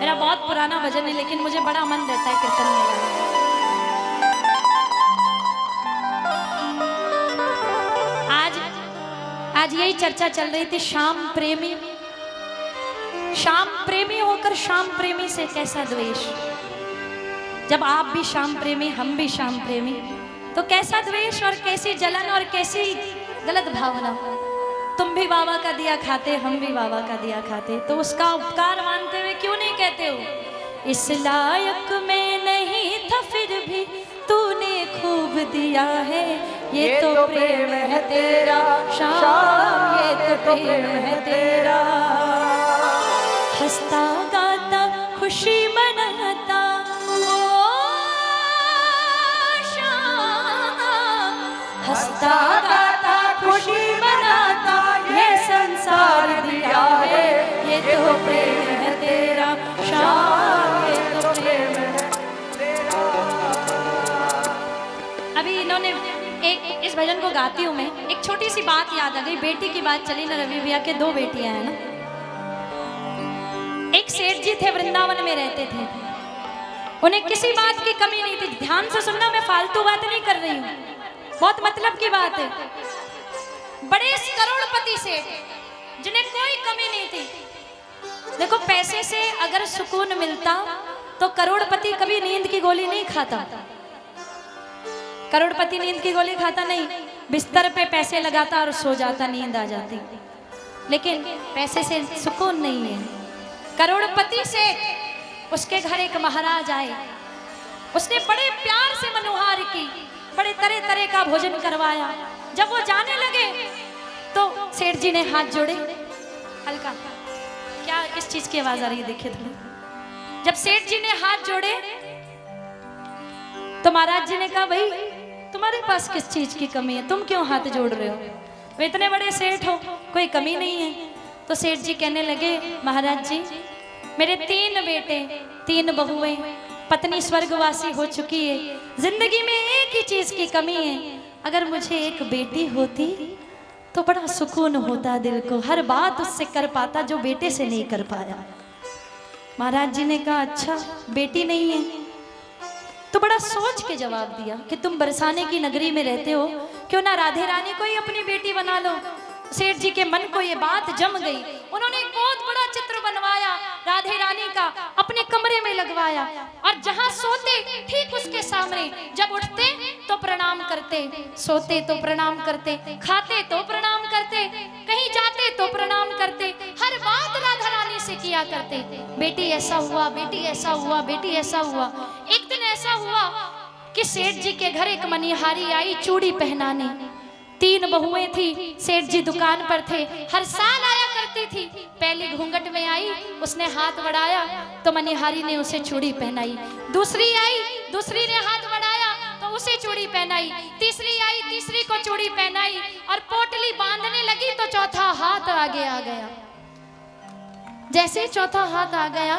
मेरा बहुत पुराना भजन है, लेकिन मुझे बड़ा मन रहता है कीर्तन में गाने का। आज यही चर्चा चल रही थी, श्याम प्रेमी होकर श्याम प्रेमी से कैसा द्वेष। जब आप भी श्याम प्रेमी, हम भी श्याम प्रेमी, तो कैसा द्वेष और कैसी जलन और कैसी गलत भावना। तुम भी बाबा का दिया खाते, हम भी बाबा का दिया खाते, तो उसका उपकार मानते हुए क्यों नहीं कहते हो इस लायक में नहीं था फिर भी तूने खूब दिया है, ये तो प्रेम है तेरा श्याम, ये तो प्रेम है तेरा। हंसता गाता खुशी मनाता ओ श्याम, हंसता गाता खुशी मनाता, ये संसार दिया है, ये तो प्रेम है तेरा श्याम, ये तो प्रेम है तेरा। अभी इन्होंने इस भजन को गाती हूँ मैं, एक छोटी सी बात याद आ गई। बेटी की बात चली ना, रवि भैया के 2 बेटियां हैं ना। एक सेठ जी थे, वृंदावन में रहते थे, उन्हें किसी बात की कमी नहीं थी। ध्यान से सुनना, मैं फालतू बात नहीं कर रही हूँ, बहुत मतलब की बात है। बड़े करोड़पति सेठ जिन्हें कोई कमी नहीं थी। देखो, पैसे से अगर सुकून मिलता तो करोड़पति कभी नींद की गोली नहीं खाता। करोड़पति नींद की गोली खाता नहीं, बिस्तर पे पैसे लगाता और सो जाता, नींद आ जाती। लेकिन पैसे से सुकून नहीं है। करोड़पति से उसके घर एक महाराज आए, उसने बड़े प्यार से मनोहार की, बड़े तरह तरह का भोजन करवाया। जब वो जाने लगे तो सेठ जी ने हाथ जोड़े। हल्का क्या, किस चीज की आवाज आ रही है देखिए थोड़ी। जब सेठ जी ने हाथ जोड़े तो महाराज जी ने कहा, भाई तुम्हारे पास किस चीज की कमी है, तुम क्यों हाथ जोड़ रहे हो, वो इतने बड़े सेठ हो, कोई कमी नहीं है। तो सेठ जी कहने लगे, महाराज जी मेरे 3 बेटे 3 बहुएं, पत्नी स्वर्गवासी हो चुकी है, जिंदगी में एक ही चीज की कमी है, अगर मुझे एक बेटी होती तो बड़ा सुकून होता दिल को, हर बात उससे कर पाता जो बेटे से नहीं कर पाया। महाराज जी ने कहा, अच्छा बेटी नहीं है, तो बड़ा सोच के जवाब दिया कि तुम बरसाने की नगरी में रहते हो, क्यों ना राधे रानी को ही अपनी बेटी बना लो। सेठ जी के मन को ये बात जम गई। उन्होंने एक बहुत बड़ा चित्र बनवाया राधे रानी का, अपने कमरे में लगवाया, और जहां सोते ठीक उसके सामने, जब उठते तो प्रणाम करते, सोते तो प्रणाम करते, खाते तो प्रणाम करते, कहीं जाते तो प्रणाम करते, हर बात राधा रानी से किया करते। बेटी ऐसा हुआ, बेटी ऐसा हुआ, बेटी ऐसा हुआ। एक दिन ऐसा हुआ कि सेठ जी के घर एक मनिहारी आई चूड़ी पहनाने। 3 बहुएं थी, सेठ जी दुकान पर थे, हर साल आया करती थी। पहली घूंघट में आई, उसने हाथ बढ़ाया तो मनिहारी ने उसे चूड़ी पहनाई। दूसरी आई, दूसरी ने हाथ बढ़ाया तो उसे चूड़ी पहनाई। तीसरी आई, तीसरी को चूड़ी पहनाई, और पोटली बांधने लगी तो चौथा हाथ आगे आ गया। जैसे चौथा हाथ आ गया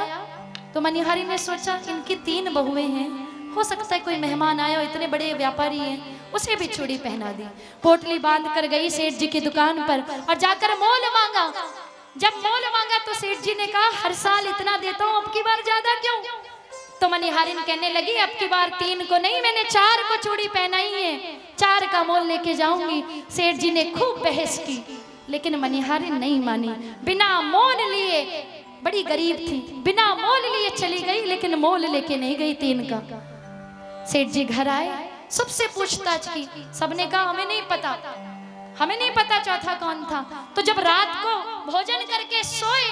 तो मनिहारी ने सोचा, इनकी 3 बहुएं हैं, हो सकता है कोई मेहमान आया हो, इतने बड़े व्यापारी हैं, उसे भी चूड़ी पहना दी। पोटली बांध कर गई सेठ जी की दुकान पर और जाकर मोल मांगा। जब मोल मांगा तो सेठ जी ने कहा, हर साल इतना देता हूँ, अब की बार ज्यादा क्यों? तो मनिहारिन कहने लगी, अब की बार 3 को नहीं, मैंने 4 को चूड़ी पहनाई है, 4 का मोल लेके जाऊंगी। सेठ जी ने खूब बहस की, लेकिन मनिहारिन नहीं मानी। बिना मोल लिए, बड़ी गरीब थी, बिना मोल लिए चली गई, लेकिन मोल लेके नहीं गई 3 का। सेठ जी घर आए, सबसे पूछताछ की, सबने कहा हमें नहीं पता, हमें नहीं पता चौथा कौन था। तो जब रात को भोजन करके सोए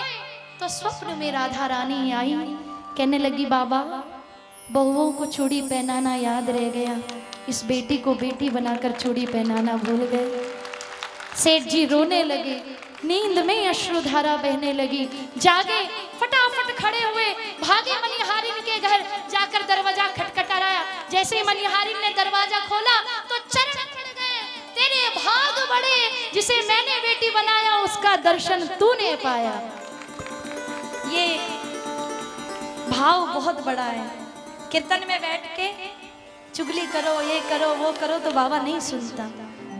तो स्वप्न में राधा रानी आई, कहने लगी, बाबा बहुओं को चूड़ी पहनाना याद रह गया, इस बेटी को बेटी बनाकर चूड़ी पहनाना भूल गए। सेठ जी रोने लगे, नींद में अश्रुधारा बहने लगी। जागे, फटाफट खड़े हुए, भागे मनिहारिन के घर, जाकर दरवाजा खटखटाया। जैसे ही मनिहारिन ने दरवाजा खोला तो चरण पड़ गए, तेरे भाग बड़े, जिसे मैंने बेटी बनाया उसका दर्शन तूने पाया। ये भाव बहुत बड़ा है। कीर्तन में बैठ के चुगली करो, ये करो, वो करो तो बाबा नहीं सुनता।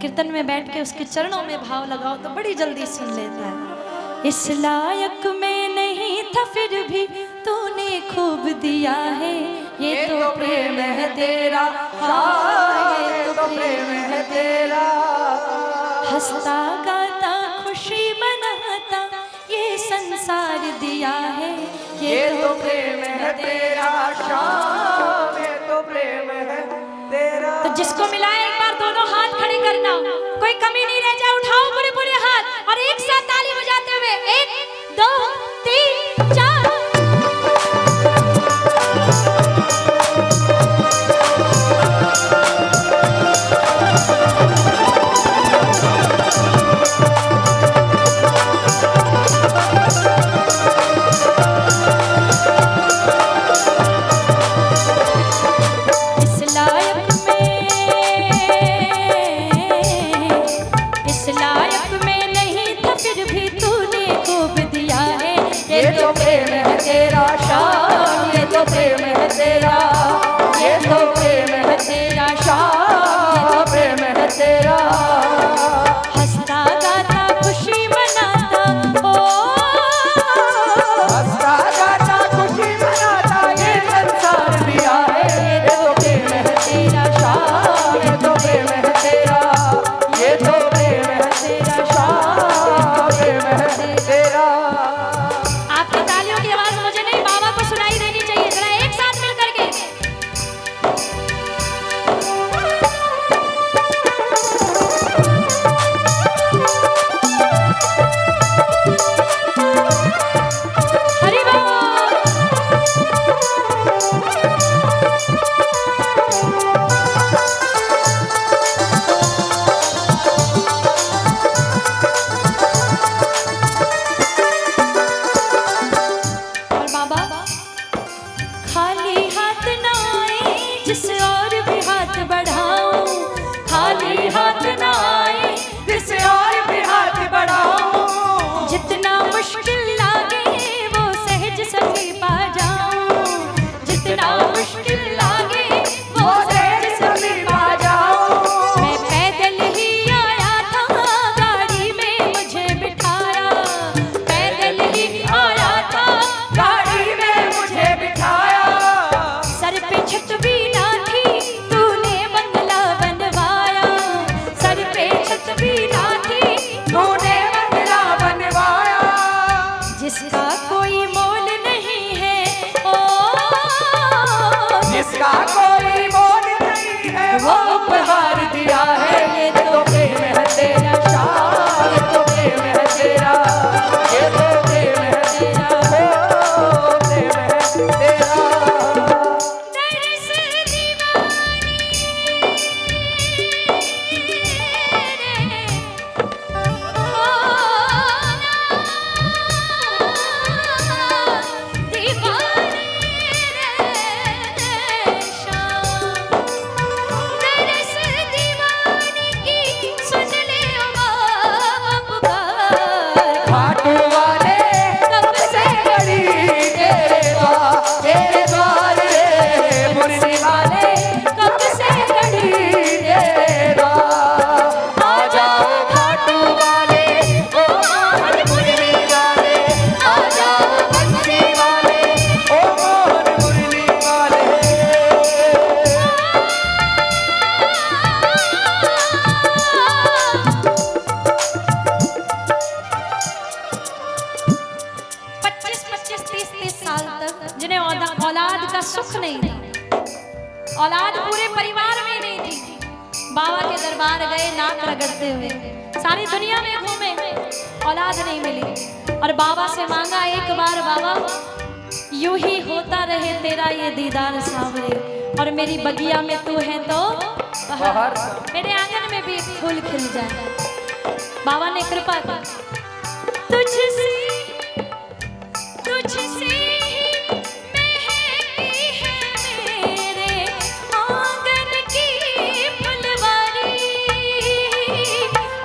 कीर्तन में बैठ के उसके चरणों में भाव लगाओ तो बड़ी जल्दी सुन लेता है। इस लायक में नहीं था फिर भी तूने खूब दिया है, ये तो प्रेम है तेरा, हाँ ये तो प्रेम है तेरा। हंसता गाता खुशी मनाता ये संसार दिया है, ये तो प्रेम है तेरा, शाम ये तो प्रेम है तेरा। तो जिसको मिला एक बार दोनों हाथ खड़े करना, कोई कमी नहीं रह जाए, उठाओ पूरे पूरे हाथ और एक साथ ताली बजाते हुए 1 2 3 4। सुख नहीं था, औलाद पूरे परिवार में नहीं थी। बाबा के दरबार गए नाक रगड़ते हुए, सारी दुनिया में घूमे, औलाद नहीं मिली और बाबा से मांगा एक बार, बाबा यूं ही होता रहे तेरा ये दीदार सावरे, और मेरी बगिया में तू है तो बाहर, मेरे आंगन में भी एक फूल खिल जाए। बाबा ने कृपा की, तुझसे तुझसे ही महकी है मेरे आंगन की फुलवारी,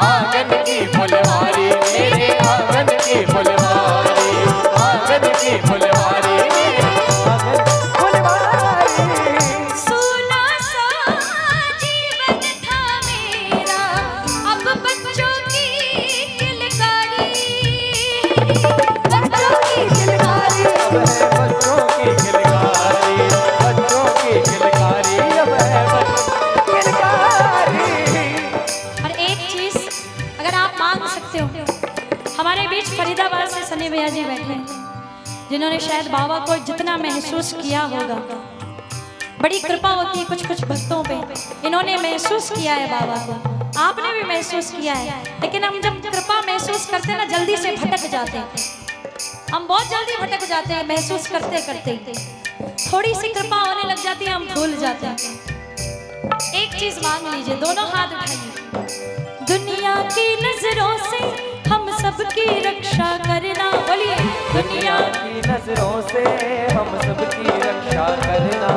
आंगन की फुलवारी, मेरे आंगन की फुलवारी, आंगन की फुलवारी, आंगन फुलवारी। सोना सा जीवन था मेरा, अब बच्चों की किलकारी, बच्चों की किलकारी, अब है बच्चों की खिलकारी, बच्चों की खिलकारी, अब है बच्चों की खिलकारी। और एक चीज अगर आप मांग सकते हो, हमारे बीच फरीदाबाद से सनी भैया जी बैठे हैं, जिन्होंने शायद बाबा को जितना महसूस किया होगा। बड़ी कृपा होती है कुछ कुछ भक्तों पे, इन्होंने महसूस किया है बाबा को, आपने भी महसूस किया है। लेकिन हम जब कृपा महसूस करते हैं ना, जल्दी से भटक जाते हैं, हम बहुत जल्दी भटक जाते हैं महसूस करते करते। थोड़ी सी कृपा होने लग जाती है, हम भूल जाते हैं। एक चीज मांग लीजिए, दोनों हाथ उठाइए। दुनिया की नजरों से हम सबकी रक्षा करना, बोलिए। दुनिया की नजरों से हम सबकी रक्षा करना,